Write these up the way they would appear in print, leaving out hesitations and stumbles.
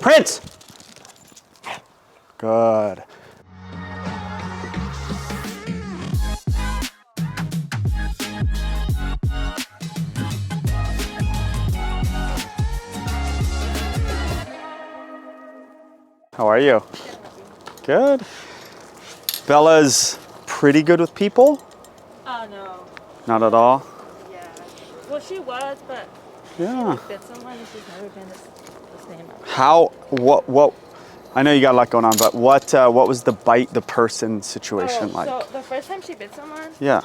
Prince! Good. How are you? Good. Bella's pretty good with people? Oh, no. Not at all? Yeah. Well, she was, but Yeah. she bit someone and she's never been the same. What, I know you got a lot going on, but what was the bite the person situation like? So the first time she bit someone, Yeah.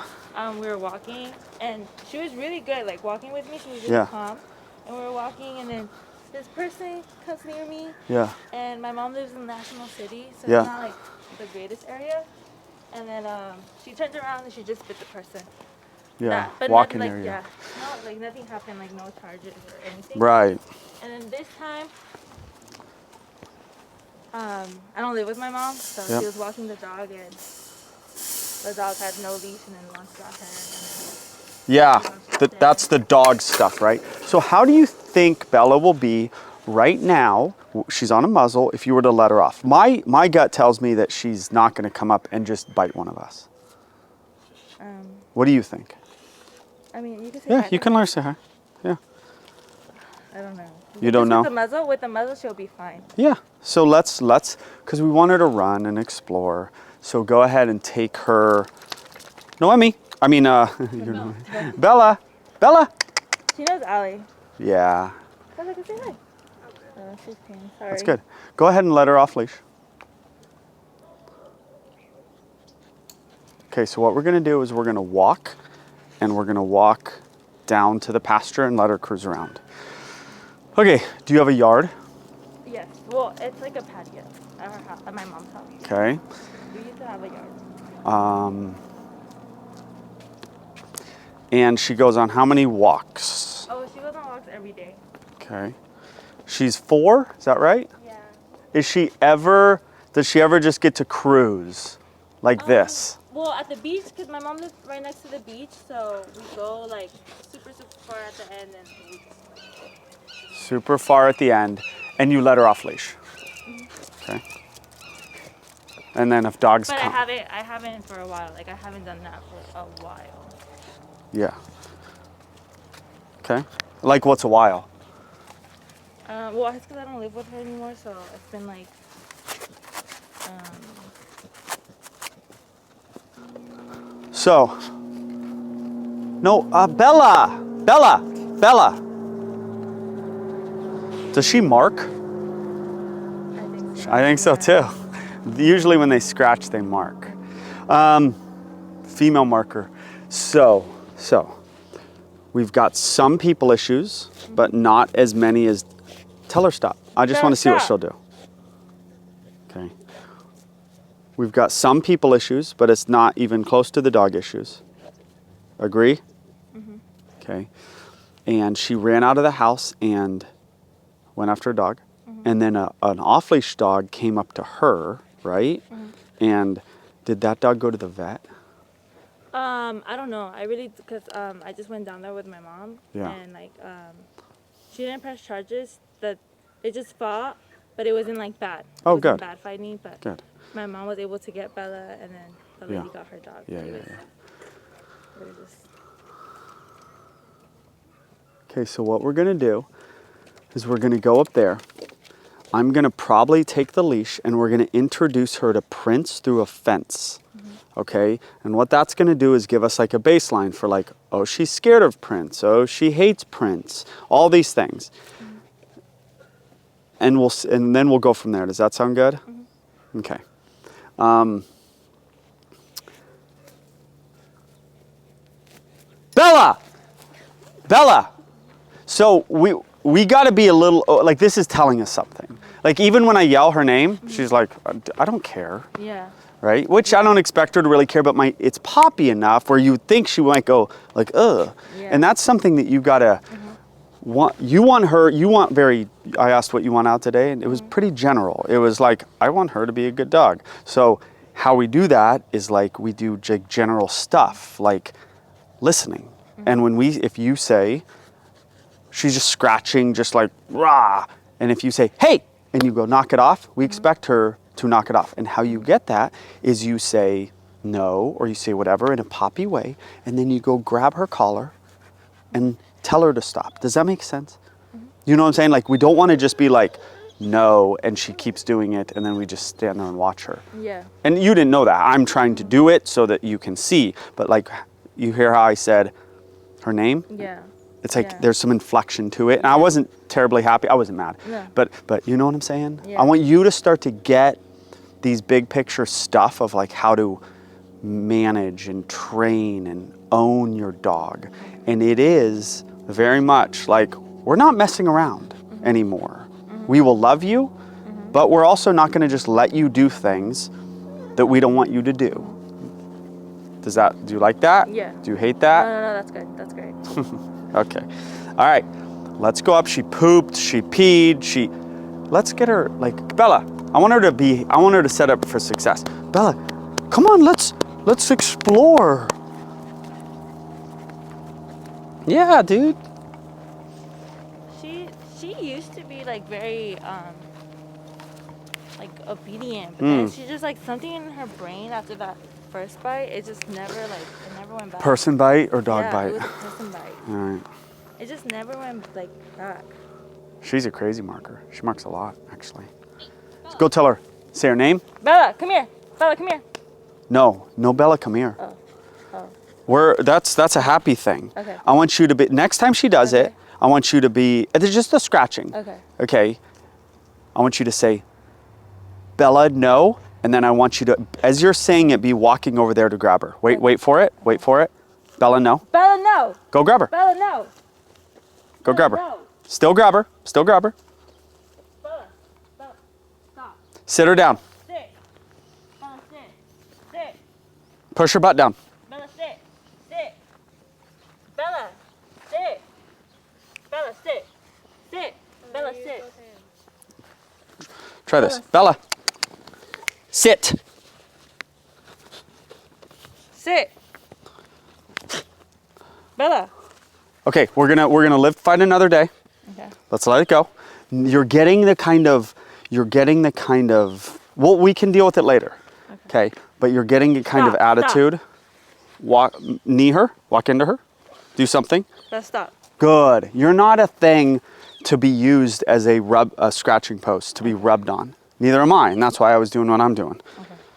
we were walking and she was really good, like walking with me, she was really calm. And we were walking and then this person comes near me. Yeah. And my mom lives in National City, so Yeah. it's not like the greatest area. And then she turned around and she just bit the person. Yeah. But Walking nothing, area. Yeah. No, like nothing happened, like no charges or anything. Right. And then this time, I don't live with my mom, so she was walking the dog and the dog had no leash and then once got her. Yeah, that's the dog stuff, right? So how do you think Bella will be right now? She's on a muzzle if you were to let her off. My gut tells me that she's not going to come up and just bite one of us. What do you think? I mean, you can say Yeah, hi. you can let her say hi. Yeah. I don't know. You don't know? With the muzzle, she'll be fine. Yeah. So let's, because we want her to run and explore. So go ahead and take her. Noemi. I mean, Bella. Bella. She knows Allie. Yeah. I can say hi. She's paying. Sorry. That's good. Go ahead and let her off leash. Okay, so what we're gonna do is we're gonna walk, and we're gonna walk down to the pasture and let her cruise around. Okay, do you have a yard? Yes. Well, it's like a patio at her house, at my mom's house. Okay. We used to have a yard. And she goes on how many walks? Oh, she goes on walks every day. Okay. She's 4, is that right? Yeah. Does she ever just get to cruise like this? Well, at the beach, because my mom lives right next to the beach, so we go like super far at the end and we Super far at the end, and you let her off leash. Okay. And then if dogs come. But I haven't for a while. Like I haven't done that for a while. Yeah. Okay. Like what's a while? Well, it's because I don't live with her anymore, so it's been like, So, no, Bella. Does she mark? I think so too. Usually when they scratch, they mark. Female marker. So, we've got some people issues, but not as many as, tell her stop. I just want to see what she'll do. Okay. We've got some people issues, but it's not even close to the dog issues. Agree? Mm-hmm. Okay. And she ran out of the house and went after a dog. Mm-hmm. And then an off-leash dog came up to her, right? Mm-hmm. And did that dog go to the vet? I don't know. Because I just went down there with my mom. Yeah. And like, she didn't press charges. It just fought, but it wasn't like bad. It wasn't bad fighting, but good. My mom was able to get Bella, and then the lady got her dog. Yeah. Just... Okay, so what we're gonna do is we're gonna go up there. I'm gonna probably take the leash and we're gonna introduce her to Prince through a fence. Mm-hmm. Okay, and what that's gonna do is give us like a baseline for like, oh, she's scared of Prince, oh, she hates Prince, all these things. Mm-hmm. And then we'll go from there. Does that sound good? Mm-hmm. Okay. Bella. So we got to be a little, like this is telling us something. Like even when I yell her name, she's like, I don't care. Yeah. Right? Which I don't expect her to really care, but it's poppy enough where you think she might go like, ugh. Yeah. And that's something that you've got to want. I asked what you want out today, and it was pretty general. It was like, I want her to be a good dog. So how we do that is like we do general stuff like listening. And if you say, she's just scratching, just like rah, and if you say, hey, and you go knock it off, we expect her to knock it off. And how you get that is you say no, or you say whatever in a poppy way, and then you go grab her collar and tell her to stop. Does that make sense? You know what I'm saying? Like, we don't want to just be like, no, and she keeps doing it, and then we just stand there and watch her. Yeah. And you didn't know that. I'm trying to do it so that you can see. But like, you hear how I said her name? Yeah. It's like there's some inflection to it. And I wasn't terribly happy. I wasn't mad. No. But you know what I'm saying? Yeah. I want you to start to get these big picture stuff of like how to manage and train and own your dog. And it is very much like, we're not messing around anymore. We will love you, but we're also not going to just let you do things that we don't want you to do. Do you like that? Yeah. Do you hate that? No, that's good. That's great. Okay. All right. Let's go up. She pooped, she peed, let's get her, like, Bella, I want her to set up for success. Bella, come on, let's explore. Yeah, dude. She used to be like very like obedient, but then she just like something in her brain after that first bite, it never went back. Person bite or dog yeah, bite? It was a person bite. All right. It just never went like back. She's a crazy marker. She marks a lot, actually. Let's go tell her. Say her name. Bella, come here. Bella, come here. No, Bella, come here. Oh. That's a happy thing. Okay. I want you to be, next time she does it, I want you to be, it's just a scratching. Okay. Okay. I want you to say, Bella, no. And then I want you to, as you're saying it, be walking over there to grab her. Wait for it. Wait for it. Bella, no. Bella, no. Go grab her. Bella, no. Go Bella, grab her. No. Still grab her. Still grab her. Bella, stop. Sit her down. Sit. Bella, sit. Push her butt down. Bella, sit. Bella, sit. Bella, sit. Bella, sit. Try this. Bella. Sit. Sit. Bella. Okay, we're gonna fight another day. Okay. Let's let it go. You're getting the kind of, well, we can deal with it later. Okay. But you're getting a kind of attitude. Walk, knee her, walk into her, do something. Let's stop. Good. You're not a thing to be used as a scratching post, to be rubbed on. Neither am I, and that's why I was doing what I'm doing.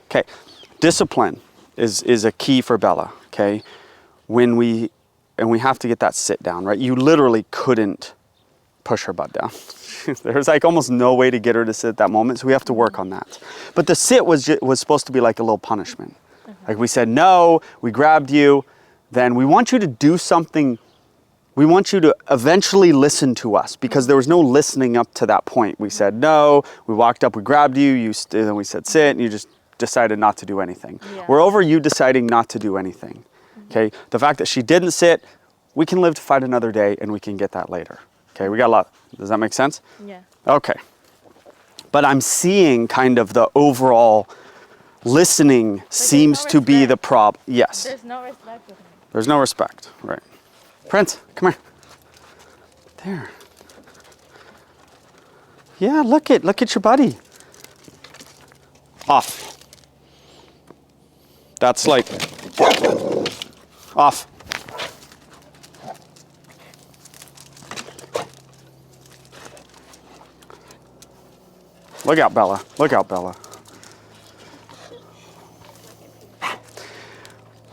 Okay. Discipline is a key for Bella, okay? We have to get that sit down, right? You literally couldn't push her butt down. There's like almost no way to get her to sit at that moment, so we have to work on that. But the sit was supposed to be like a little punishment. Like we said, no, we grabbed you, then we want you to do something. We want you to eventually listen to us, because there was no listening up to that point. We said no, we walked up, we grabbed you, then we said sit, and you just decided not to do anything. Yeah. We're over you deciding not to do anything. Okay, the fact that she didn't sit, we can live to fight another day, and we can get that later. Okay, we got a lot. Does that make sense? Yeah. Okay. But I'm seeing kind of the overall listening seems to be the problem. Yes. There's no respect with me. There's no respect, right. Prince, come here. There. Yeah, look at your buddy. Off. That's like, off. Look out, Bella. Look out, Bella.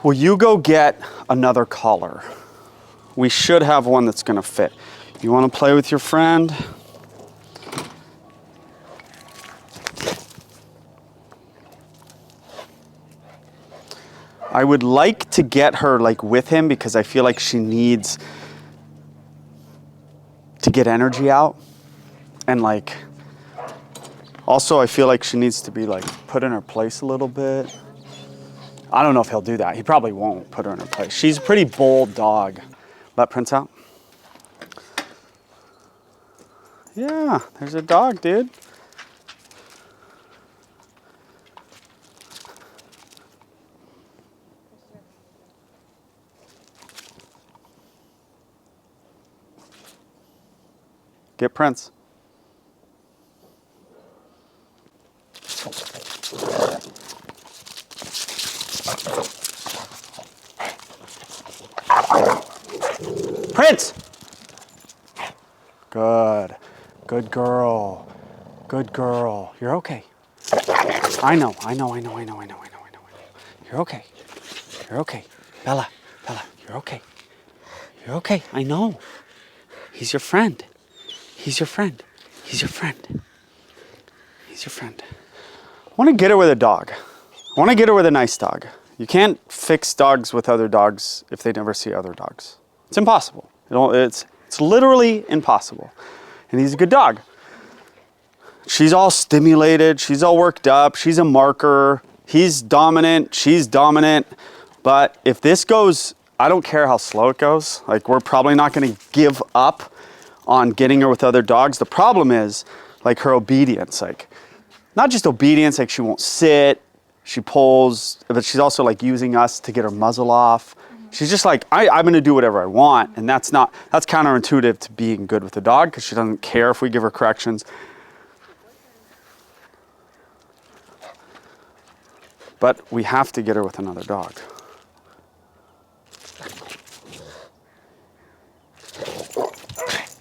Will you go get another collar? We should have one that's gonna fit. You wanna play with your friend? I would like to get her like with him, because I feel like she needs to get energy out. And like, also I feel like she needs to be like put in her place a little bit. I don't know if he'll do that. He probably won't put her in her place. She's a pretty bold dog. Let Prince out. Yeah, there's a dog, dude. Get Prince. Prince! Good. Good girl. Good girl. You're okay. I know. You're okay. You're okay. Bella, you're okay. You're okay. I know. He's your friend. He's your friend. He's your friend. He's your friend. I want to get her with a dog. I want to get her with a nice dog. You can't fix dogs with other dogs if they never see other dogs. It's impossible. It's literally impossible. And he's a good dog. She's all stimulated. She's all worked up. She's a marker. He's dominant. She's dominant. But if this goes, I don't care how slow it goes. Like, we're probably not going to give up on getting her with other dogs. The problem is, like, her obedience. Like, not just obedience, like she won't sit, she pulls, but she's also like using us to get her muzzle off. She's just like, I'm gonna do whatever I want. And that's counterintuitive to being good with a dog, because she doesn't care if we give her corrections. But we have to get her with another dog.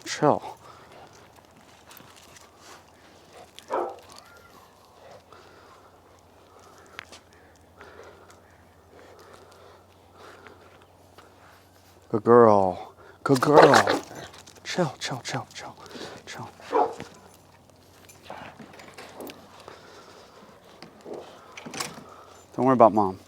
Chill. Good girl. Good girl. Chill. Don't worry about mom.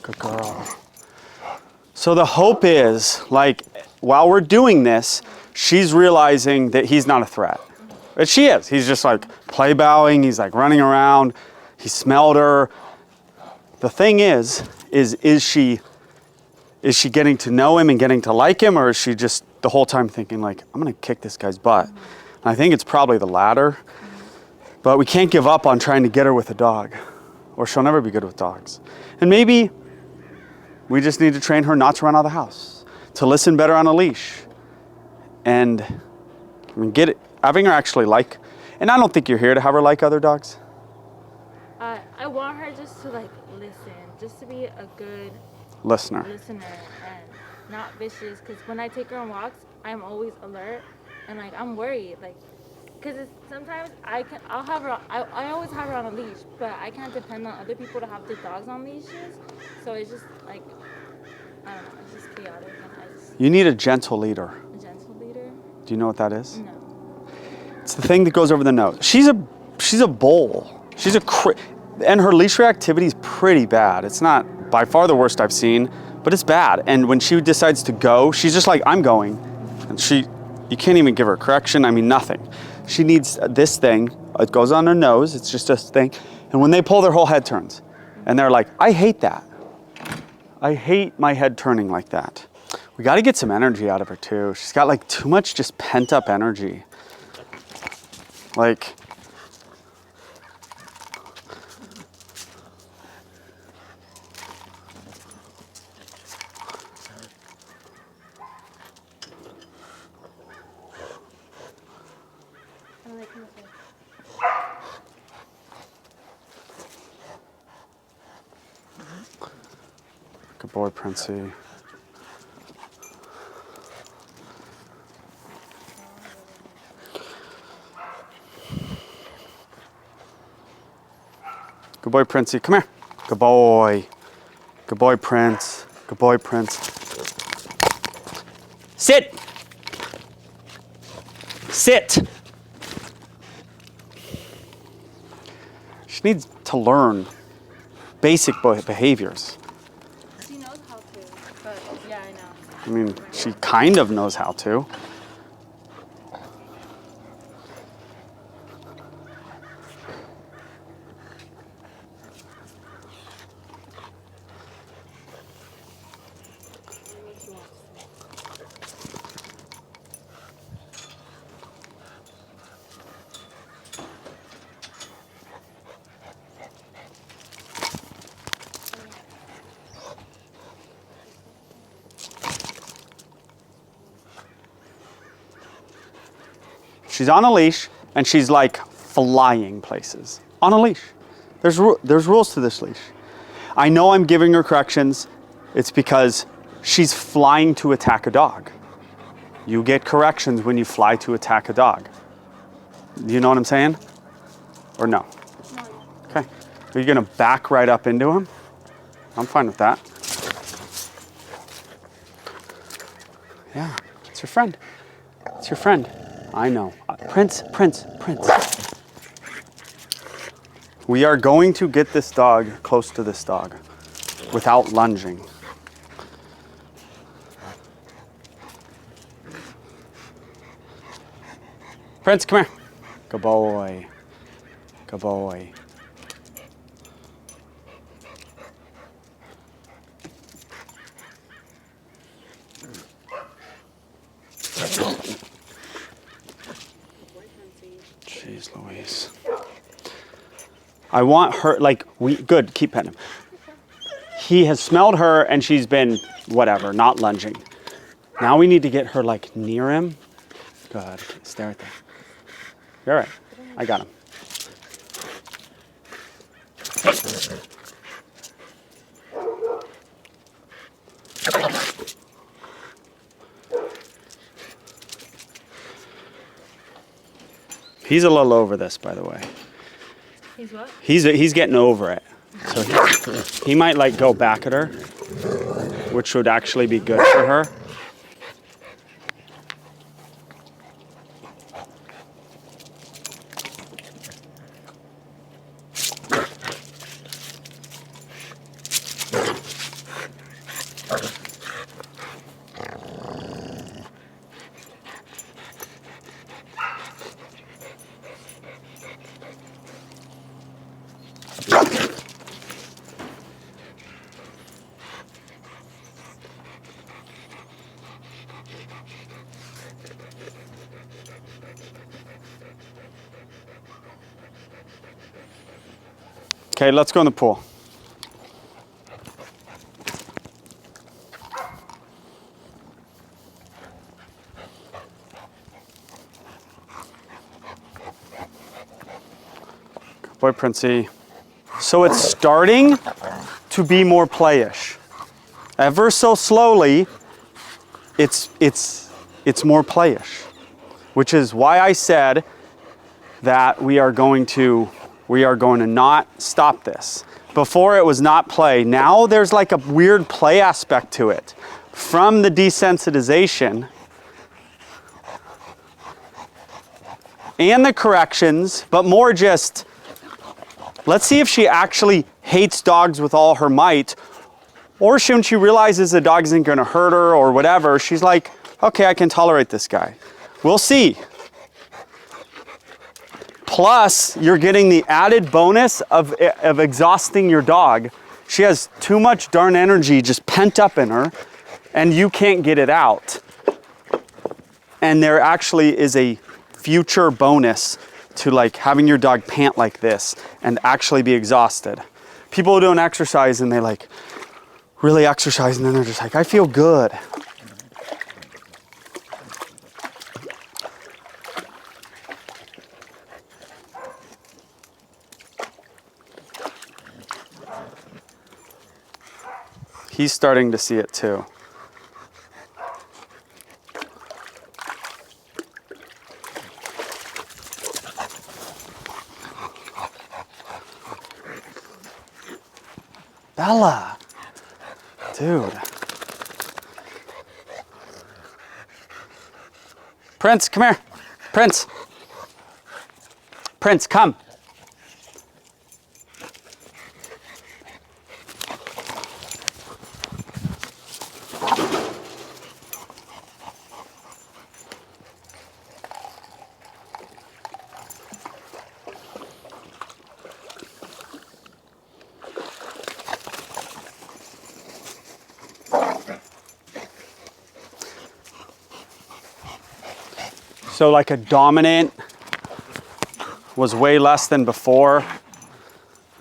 Good girl. So the hope is, like, while we're doing this, she's realizing that he's not a threat. But she is. He's just like play bowing. He's like running around. He smelled her. The thing is she getting to know him and getting to like him, or is she just the whole time thinking like, I'm gonna kick this guy's butt? And I think it's probably the latter. But we can't give up on trying to get her with a dog, or she'll never be good with dogs. And maybe we just need to train her not to run out of the house, to listen better on a leash, and having her actually like. And I don't think you're here to have her like other dogs. I want her just to like listen, just to be a good listener and not vicious. Because when I take her on walks, I'm always alert and like I'm worried, like, because sometimes I always have her on a leash, but I can't depend on other people to have the dogs on leashes. So it's just like, I don't know, it's just chaotic. And you need a gentle leader. A gentle leader? Do you know what that is? No. It's the thing that goes over the nose. She's a bull. And her leash reactivity is pretty bad. It's not by far the worst I've seen, but it's bad. And when she decides to go, she's just like, I'm going. And you can't even give her a correction. I mean, nothing. She needs this thing. It goes on her nose. It's just a thing. And when they pull, their whole head turns. And they're like, I hate that. I hate my head turning like that. We got to get some energy out of her too. She's got like too much just pent up energy. Like, good boy, Princey. Good boy, Princey. Come here. Good boy. Good boy, Prince. Good boy, Prince. Sit. Sit. She needs to learn basic behaviors. She knows how to, but yeah, I know. I mean, she kind of knows how to. She's on a leash and she's like flying places. On a leash. There's rules to this leash. I know I'm giving her corrections. It's because she's flying to attack a dog. You get corrections when you fly to attack a dog. Do you know what I'm saying? Or no? No. Okay. Are you gonna back right up into him? I'm fine with that. Yeah, it's your friend. It's your friend. I know. Prince. We are going to get this dog close to this dog without lunging. Prince, come here. Good boy. Good boy. Jeez Louise. I want her, like, good, keep petting him. He has smelled her and she's been, whatever, not lunging. Now we need to get her, like, near him. Good, stay right there. You're all right, I got him. He's a little over this, by the way. He's what? He's getting over it. So he might like go back at her, which would actually be good for her. Okay, let's go in the pool. Good boy, Princey. So it's starting to be more playish. Ever so slowly, it's more playish, which is why I said that we are going to not stop this. Before it was not play. Now there's like a weird play aspect to it. From the desensitization and the corrections, but more just, let's see if she actually hates dogs with all her might, or when she realizes the dog isn't gonna hurt her or whatever, she's like, okay, I can tolerate this guy. We'll see. Plus, you're getting the added bonus of exhausting your dog. She has too much darn energy just pent up in her, and you can't get it out. And there actually is a future bonus to like having your dog pant like this and actually be exhausted. People who don't exercise and they like really exercise and then they're just like, I feel good. He's starting to see it too. Bella, dude. Prince, come here. Prince. Prince, come. So like a dominant was way less than before,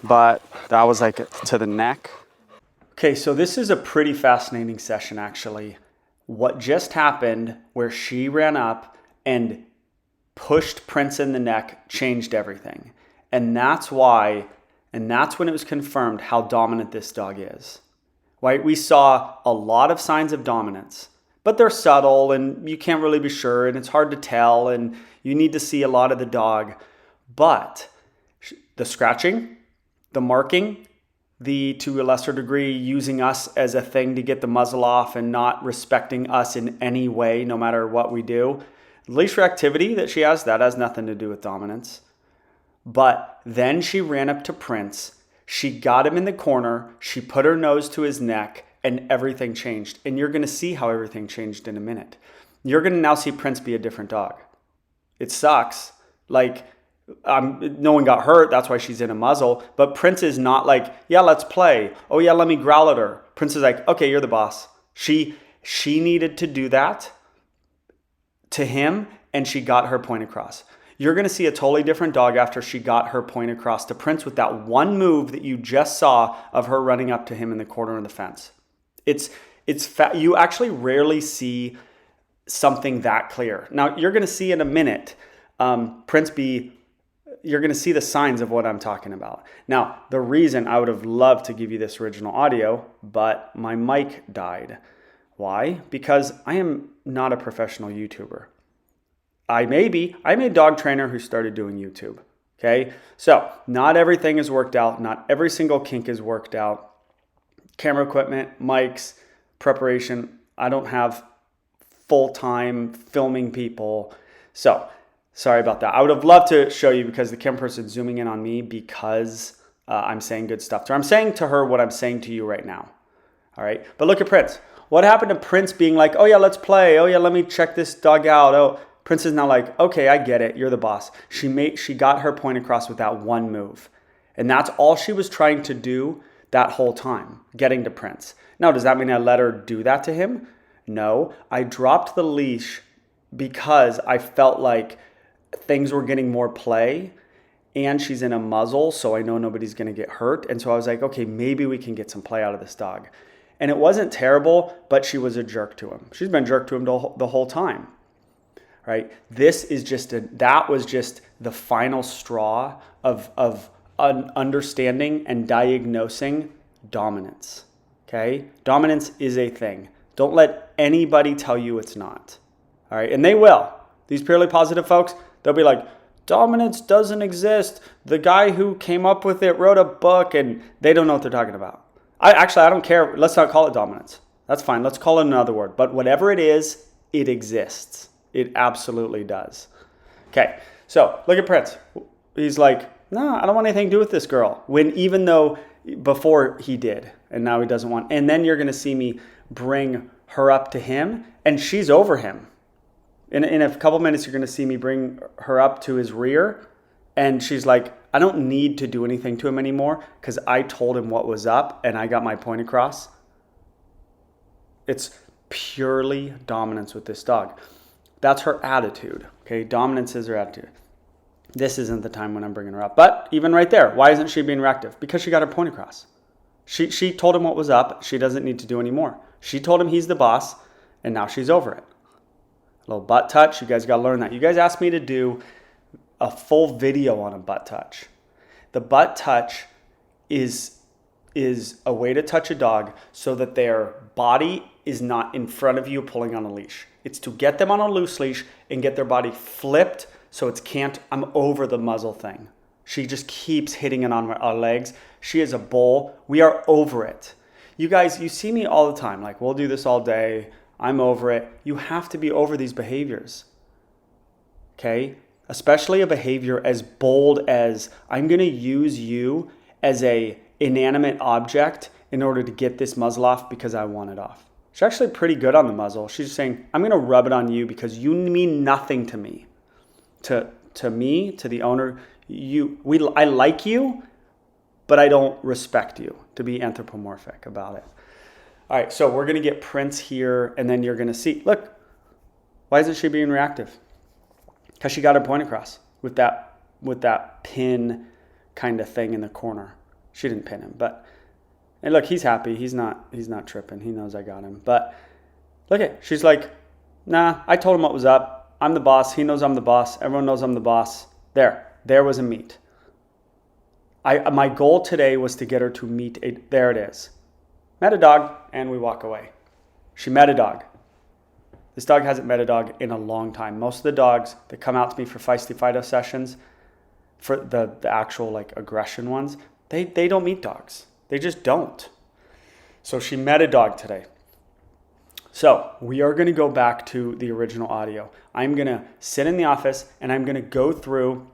but that was like to the neck. Okay, so this is a pretty fascinating session actually. What just happened where she ran up and pushed Prince in the neck, changed everything. And that's why, and that's when it was confirmed how dominant this dog is. Right? We saw a lot of signs of dominance, but they're subtle and you can't really be sure and it's hard to tell and you need to see a lot of the dog. But the scratching, the marking, the, to a lesser degree, using us as a thing to get the muzzle off and not respecting us in any way, no matter what we do. Leash reactivity that she has, that has nothing to do with dominance. But then she ran up to Prince. She got him in the corner. She put her nose to his neck and everything changed. And you're going to see how everything changed in a minute. You're going to now see Prince be a different dog. It sucks. Like, no one got hurt. That's why she's in a muzzle. But Prince is not like, yeah, let's play. Oh, yeah, let me growl at her. Prince is like, okay, you're the boss. She needed to do that to him, and she got her point across. You're going to see a totally different dog after she got her point across to Prince with that one move that you just saw of her running up to him in the corner of the fence. You actually rarely see something that clear. Now, you're going to see in a minute you're going to see the signs of what I'm talking about. Now, the reason I would have loved to give you this original audio, but my mic died. Why? Because I am not a professional YouTuber. I'm a dog trainer who started doing YouTube. Okay? So, not everything is worked out. Not every single kink is worked out. Camera equipment, mics, preparation. I don't have full-time filming people. So, sorry about that. I would have loved to show you because the camera person's zooming in on me because I'm saying good stuff to her. I'm saying to her what I'm saying to you right now. All right? But look at Prince. What happened to Prince being like, oh yeah, let's play. Oh yeah, let me check this dog out. Oh, Prince is now like, okay, I get it. You're the boss. She got her point across with that one move. And that's all she was trying to do that whole time, getting to Prince. Now, does that mean I let her do that to him? No. I dropped the leash because I felt like things were getting more play and she's in a muzzle, so I know nobody's going to get hurt. And so I was like, okay, maybe we can get some play out of this dog. And it wasn't terrible, but she was a jerk to him. She's been a jerk to him the whole time. Right? That was just the final straw of understanding and diagnosing dominance. Okay? Dominance is a thing. Don't let anybody tell you it's not. All right? And they will. These purely positive folks, they'll be like, dominance doesn't exist. The guy who came up with it wrote a book and they don't know what they're talking about. I don't care. Let's not call it dominance. That's fine. Let's call it another word. But whatever it is, it exists. It absolutely does. Okay, so look at Prince. He's like, no, I don't want anything to do with this girl. Even though before he did, and now he doesn't want. And then you're going to see me bring her up to him, and she's over him. In a couple minutes, you're going to see me bring her up to his rear, and she's like, I don't need to do anything to him anymore because I told him what was up, and I got my point across. It's purely dominance with this dog. That's her attitude, okay? Dominance is her attitude. This isn't the time when I'm bringing her up. But even right there, why isn't she being reactive? Because she got her point across. She told him what was up. She doesn't need to do any more. She told him he's the boss, and now she's over it. A little butt touch. You guys got to learn that. You guys asked me to do a full video on a butt touch. The butt touch is a way to touch a dog so that their body is not in front of you pulling on a leash. It's to get them on a loose leash and get their body flipped so I'm over the muzzle thing. She just keeps hitting it on our legs. She is a bull. We are over it. You guys, you see me all the time. Like, we'll do this all day. I'm over it. You have to be over these behaviors. Okay? Especially a behavior as bold as, I'm going to use you as a inanimate object in order to get this muzzle off because I want it off. She's actually pretty good on the muzzle. She's just saying, I'm going to rub it on you because you mean nothing to me. To me, to the owner, I like you, but I don't respect you, to be anthropomorphic about it. All right, so we're going to get Prince here, and then you're going to see, look, why isn't she being reactive? Because she got her point across with that pin kind of thing in the corner. She didn't pin him, but, and look, he's happy. He's not tripping. He knows I got him. But look she's like, nah, I told him what was up. I'm the boss. He knows I'm the boss. Everyone knows I'm the boss. There was a meet. My goal today was to get her to meet there it is. Met a dog, and we walk away. She met a dog. This dog hasn't met a dog in a long time. Most of the dogs that come out to me for feisty Fido sessions, for the actual like aggression ones, they don't meet dogs. They just don't. So she met a dog today. So we are going to go back to the original audio. I'm going to sit in the office and I'm going to go through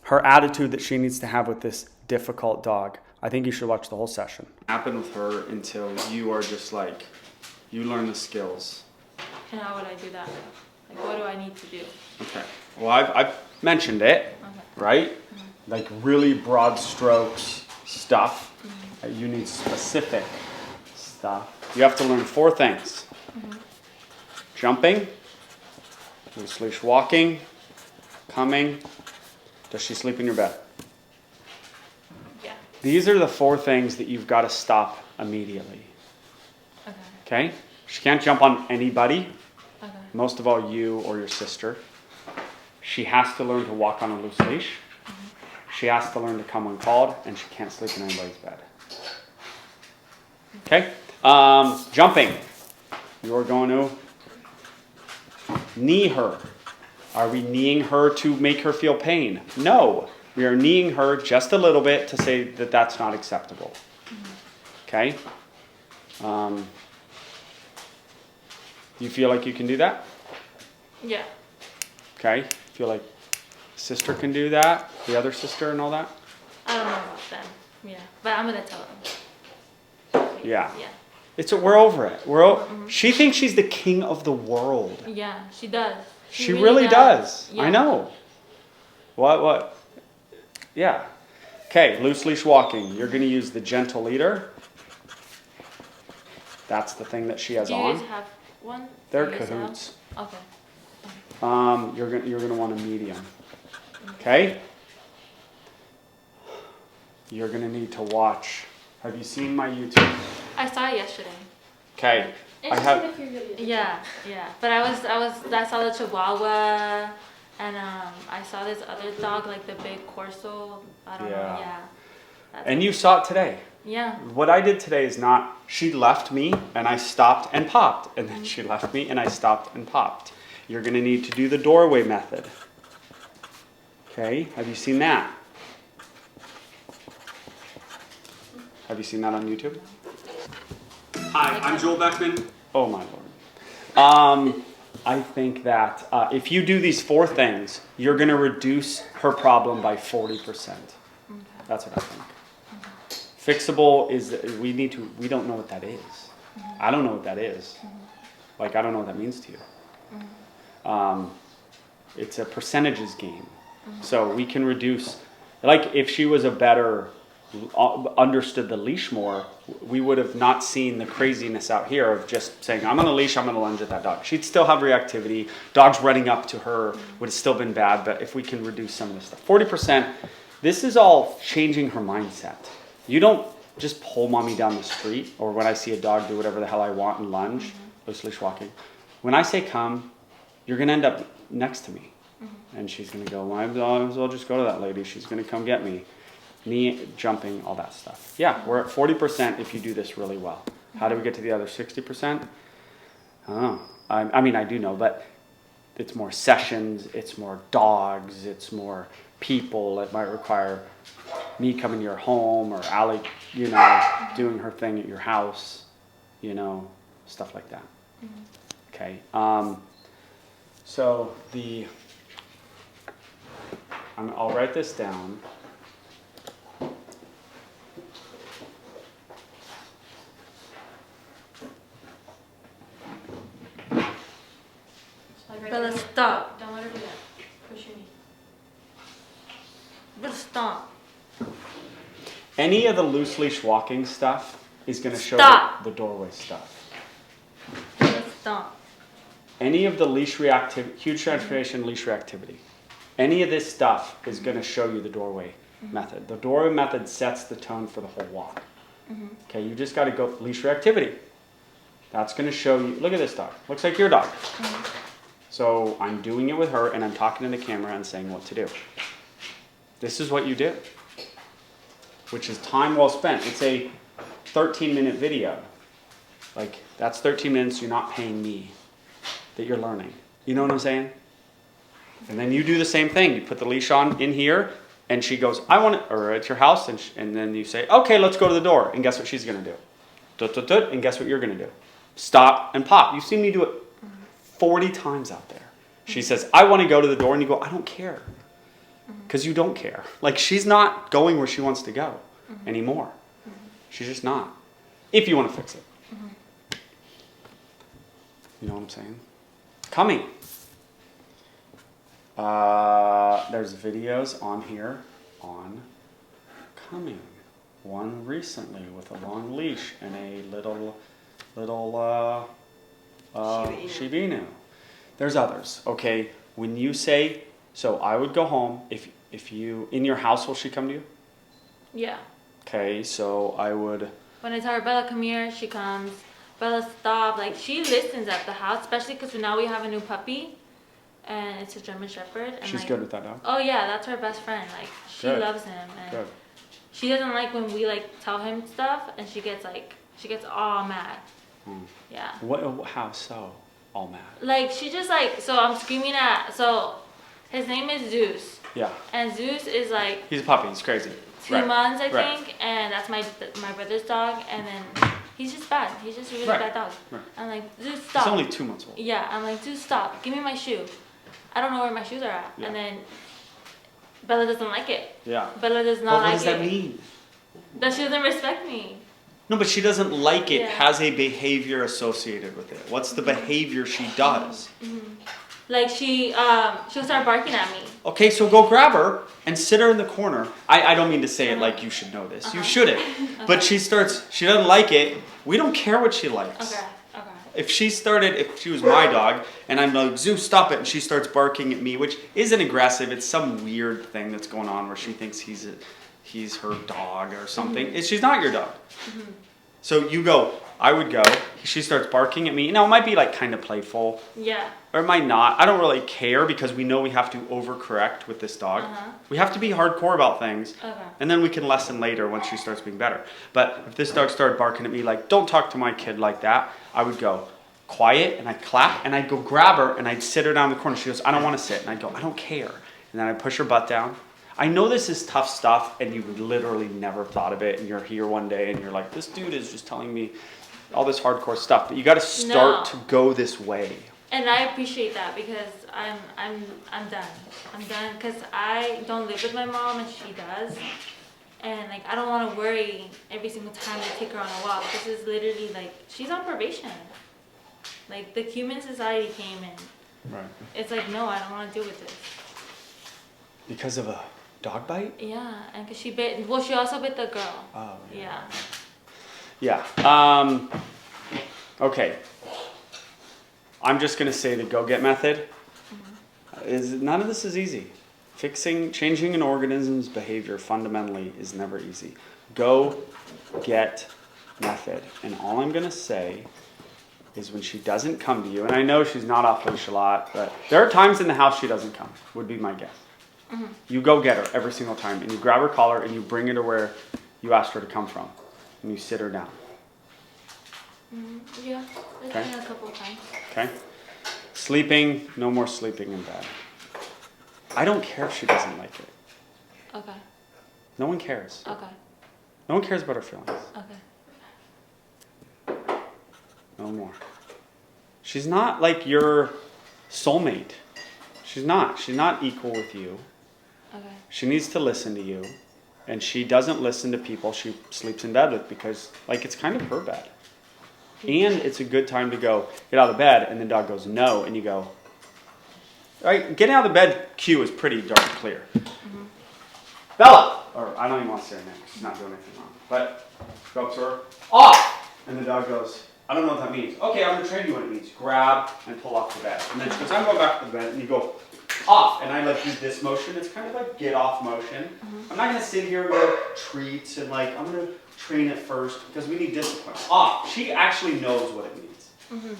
her attitude that she needs to have with this difficult dog. I think you should watch the whole session. Happen with her until you are just like, you learn the skills. And how would I do that? Like, what do I need to do? Okay. Well, I've mentioned it, right? Mm-hmm. Like really broad strokes stuff. Mm-hmm. You need specific stuff. You have to learn 4 things. Mm-hmm. Jumping, loose leash walking, coming. Does she sleep in your bed? Yeah. These are the 4 things that you've got to stop immediately. Okay? She can't jump on anybody. Okay. Most of all, you or your sister. She has to learn to walk on a loose leash. Mm-hmm. She has to learn to come when called, and she can't sleep in anybody's bed. Okay? Jumping. You are going to knee her. Are we kneeing her to make her feel pain? No. We are kneeing her just a little bit to say that that's not acceptable. Okay? You feel like you can do that? Yeah. Okay. Feel like sister can do that? The other sister and all that? I don't know about them. Yeah. But I'm going to tell them. Yeah. Yeah. We're over it. She thinks she's the king of the world. Yeah, she does. She really does. Yeah. I know. What? Yeah. Okay, loose leash walking. You're going to use the gentle leader. That's the thing that she has on. Do you guys have one? They're cahoots. Okay. You're going to want a medium. Okay? You're going to need to watch. Have you seen my YouTube? I saw it yesterday. Okay. Yeah. But I saw the Chihuahua, and I saw this other dog, like the big Corso. I don't know. Yeah. And you saw it today. Yeah. What I did today is not, she left me and I stopped and popped. And then she left me and I stopped and popped. You're going to need to do the doorway method. Okay. Have you seen that? Have you seen that on YouTube? Hi, I'm Joel Beckman. Oh my Lord. I think that if you do these 4 things, you're going to reduce her problem by 40%. Okay. That's what I think. Okay. Fixable is, we don't know what that is. Mm-hmm. I don't know what that is. Mm-hmm. Like, I don't know what that means to you. Mm-hmm. It's a percentages game. Mm-hmm. So we can reduce, like if she was a better, understood the leash more, we would have not seen the craziness out here of just saying, I'm on a leash, I'm going to lunge at that dog. She'd still have reactivity. Dogs running up to her would have still been bad, but if we can reduce some of this stuff. 40%, this is all changing her mindset. You don't just pull mommy down the street, or when I see a dog do whatever the hell I want and lunge, loose leash walking. When I say come, you're going to end up next to me. And she's going to go, well, I might as well just go to that lady. She's going to come get me. Knee, jumping, all that stuff. Yeah, we're at 40% if you do this really well. How do we get to the other 60%? I don't know. I mean, I do know, but it's more sessions, it's more dogs, it's more people. It might require me coming to your home or Allie, doing her thing at your house, stuff like that. Okay. So I'll write this down. Bella, stop. Don't let her do that. Push your knee. Bella, stop. Any of the loose leash walking stuff is going to show the doorway stuff. Bella, stop. Any of the leash reactivity, huge transformation leash reactivity, any of this stuff is going to show you the doorway method. The doorway method sets the tone for the whole walk. Okay, you just got to go leash reactivity. That's going to show you, look at this dog. Looks like your dog. So I'm doing it with her, and I'm talking to the camera and saying what to do. This is what you do, which is time well spent. It's a 13-minute video. Like, that's 13 minutes you're not paying me, that you're learning. You know what I'm saying? And then you do the same thing. You put the leash on in here, and she goes, I want it, or at your house, and then you say, okay, let's go to the door. And guess what she's going to do? Dut, dut, dut, and guess what you're going to do? Stop and pop. You've seen me do it 40 times out there. She says, I want to go to the door, and you go, I don't care. Because you don't care. Like, she's not going where she wants to go anymore. She's just not. If you want to fix it. You know what I'm saying? Coming. There's videos on here on coming. One recently with a long leash and a little Shiba Inu. There's others. Okay, when you say, so I would go home. If you in your house, will she come to you? Yeah. Okay, so I would. When I tell her, Bella, come here, she comes. Bella, stop. Like, she listens at the house, especially because now we have a new puppy, and it's a German Shepherd. And She's like, good with that dog? Oh, yeah, that's her best friend. Like, she Good. loves him. And Good. she doesn't like when we, like, tell him stuff, and she gets all mad. Yeah. What? How so? All mad? Like, she just, like, so I'm screaming at, so his name is Zeus. Yeah. And Zeus is, like... He's a puppy. He's crazy. 2 months, I Right. think, and that's my brother's dog, and then he's just bad. He's just a really Right. bad dog. Right. I'm like, Zeus, stop. He's only 2 months old. Yeah, I'm like, Zeus, stop. Give me my shoe. I don't know where my shoes are at. Yeah. And then Bella doesn't like it. Yeah. Bella does But not what like does that it. mean? That she doesn't respect me. No, but she doesn't like it. Yeah. Has a behavior associated with it. What's the behavior she does? Like, she'll start barking at me. Okay, so go grab her and sit her in the corner. I don't mean to say it like you should know this. You shouldn't. But she doesn't like it. We don't care what she likes. Okay. If she was my dog, and I'm like, Zeus, stop it, and she starts barking at me, which isn't aggressive, it's some weird thing that's going on where she thinks he's her dog or something. She's not your dog. So you go, I would go, she starts barking at me. Now, it might be like kind of playful. Yeah. Or it might not. I don't really care because we know we have to overcorrect with this dog. We have to be hardcore about things. Okay. And then we can lessen later once she starts being better. But if this dog started barking at me like, don't talk to my kid like that, I would go quiet and I'd clap and I'd go grab her and I'd sit her down in the corner. She goes, I don't want to sit. And I'd go, I don't care. And then I'd push her butt down. I know this is tough stuff and you literally never thought of it and you're here one day and you're like, this dude is just telling me all this hardcore stuff. But you got to start to go this way. And I appreciate that because I'm done. I'm done because I don't live with my mom and she does. And like I don't want to worry every single time I take her on a walk. This is literally like she's on probation. Like the human society came in. Right. It's like no, I don't want to deal with this. Because of a dog bite? Yeah, and because she bit. Well, she also bit the girl. Oh. Yeah. Yeah. Okay. I'm just gonna say the go-get method is none of this is easy. Changing an organism's behavior fundamentally is never easy. Go get method. And all I'm gonna say is when she doesn't come to you, and I know she's not off leash a lot, but there are times in the house she doesn't come, would be my guess. You go get her every single time and you grab her collar and you bring her to where you asked her to come from and you sit her down. Yeah, I've Okay. done it a couple of times. Okay? Sleeping, no more sleeping in bed. I don't care if she doesn't like it. Okay. No one cares. Okay. No one cares about her feelings. Okay. No more. She's not like your soulmate. She's not. She's not equal with you. Okay. She needs to listen to you. And she doesn't listen to people she sleeps in bed with because, like, it's kind of her bed. And it's a good time to go, get out of the bed, and the dog goes, no, and you go, all right, getting out of the bed cue is pretty darn clear. Bella! Or I don't even want to say her name, she's not doing anything wrong. But go up to her, off! And the dog goes, I don't know what that means. Okay, I'm going to train you what it means. Grab and pull off the bed. And then she goes, I'm going back to the bed, and you go, off. And I like do this motion. It's kind of like get off motion. I'm not going to sit here and go treats and like, I'm going to train it first because we need discipline. Off. She actually knows what it means.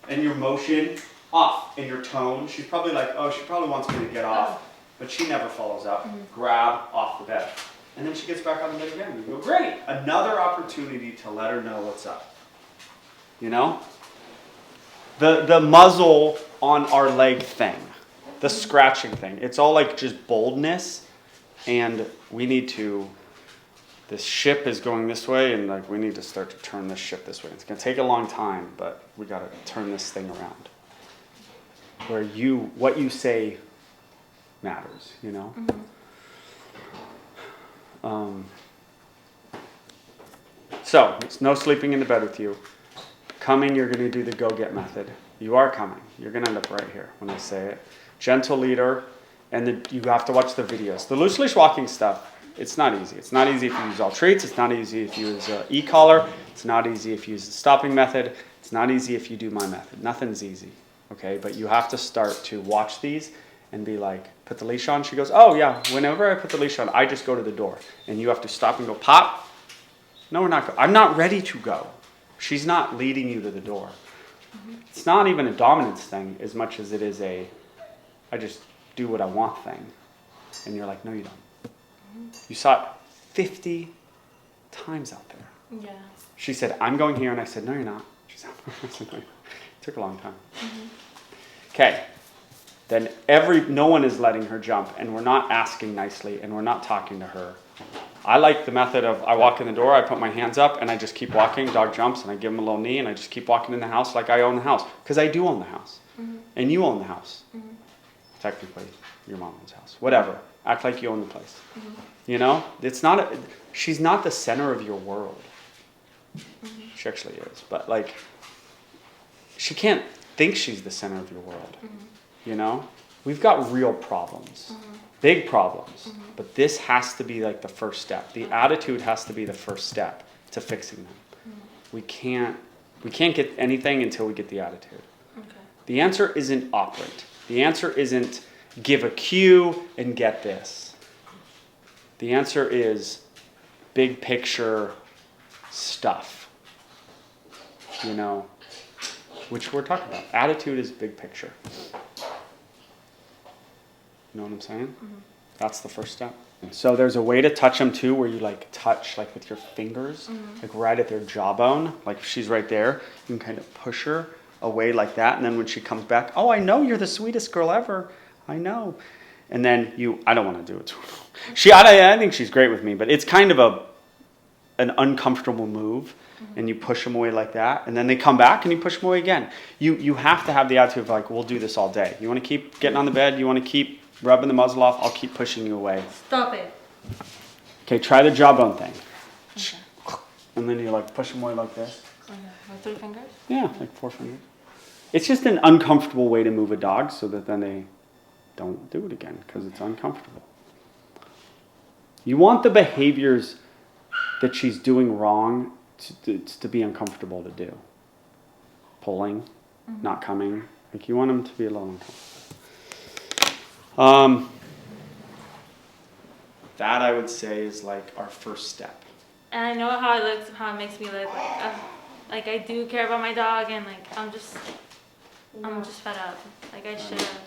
And your motion off in your tone. She's probably like, oh, she probably wants me to get off, but she never follows up. Grab off the bed. And then she gets back on the bed again. You go, great. Another opportunity to let her know what's up. You know? The muzzle on our leg thing, the scratching thing, it's all like just boldness, and we need to, this ship is going this way, and like we need to start to turn this ship this way. It's going to take a long time, but we got to turn this thing around. Where what you say matters, you know? So, it's no sleeping in the bed with you. Coming, you're going to do the go-get method. You are coming. You're going to end up right here when I say it. Gentle leader, and you have to watch the videos. The loose leash walking stuff, it's not easy. It's not easy if you use all treats. It's not easy if you use e-collar. It's not easy if you use the stopping method. It's not easy if you do my method. Nothing's easy, okay? But you have to start to watch these and be like, put the leash on. She goes, oh yeah, whenever I put the leash on, I just go to the door. And you have to stop and go, pop. No, we're not going. I'm not ready to go. She's not leading you to the door. It's not even a dominance thing as much as it is I just do what I want thing. And you're like, no, you don't. You saw it 50 times out there. Yeah. She said, I'm going here. And I said, no, you're not. She said, I said, no, it took a long time. Okay. Then no one is letting her jump, and we're not asking nicely, and we're not talking to her. I like the method of I walk in the door, I put my hands up, and I just keep walking. Dog jumps, and I give him a little knee, and I just keep walking in the house like I own the house. Because I do own the house. And you own the house. Technically, your mom owns the house. Whatever. Act like you own the place. You know? She's not the center of your world. She actually is. But, like, she can't think she's the center of your world. You know? We've got real problems. Big problems. But this has to be like the first step. The attitude has to be the first step to fixing them. We can't get anything until we get the attitude. Okay. The answer isn't operant. The answer isn't give a cue and get this. The answer is big picture stuff. You know, which we're talking about. Attitude is big picture. You know what I'm saying? That's the first step. So there's a way to touch them too, where you like touch like with your fingers, like right at their jawbone. Like if she's right there, you can kind of push her away like that. And then when she comes back, oh, I know you're the sweetest girl ever. I know. And then I don't want to do it to her. I think she's great with me, but it's kind of an uncomfortable move. And you push them away like that. And then they come back and you push them away again. You have to have the attitude of like, we'll do this all day. You want to keep getting on the bed? You want to keep rubbing the muzzle off? I'll keep pushing you away. Stop it. Okay, try the jawbone thing. Okay. And then you like push them away like this. Okay. With 3 fingers? Yeah, like 4 fingers. It's just an uncomfortable way to move a dog so that then they don't do it again because it's uncomfortable. You want the behaviors that she's doing wrong to be uncomfortable to do. Pulling, not coming. Like you want them to be a little uncomfortable. That I would say is like our first step. And I know how it looks, how it makes me look. Like I do care about my dog, and like I'm just fed up. Like I should have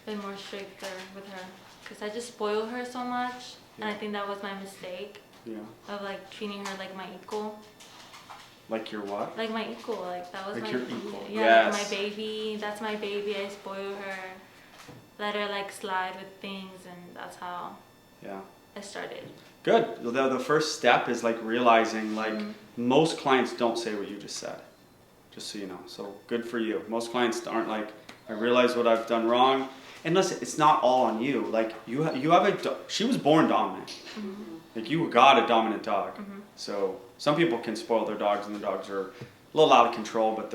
been more stricter with her, because I just spoil her so much, and I think that was my mistake. Yeah. Of like treating her like my equal. Like your what? Like my equal. Like that was like my your equal. Yeah, yes. Like my baby. That's my baby. I spoil her. Let her like slide with things, and that's how I started. Good. The first step is like realizing like most clients don't say what you just said. Just so you know. So good for you. Most clients aren't like, I realize what I've done wrong. And listen, it's not all on you. Like you have she was born dominant. Like you got a dominant dog. So some people can spoil their dogs, and the dogs are a little out of control, but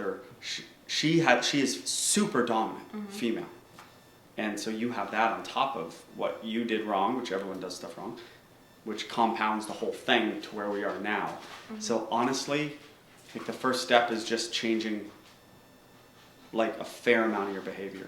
she is super dominant female. And so you have that on top of what you did wrong, which everyone does stuff wrong, which compounds the whole thing to where we are now. So honestly, I think the first step is just changing like a fair amount of your behavior.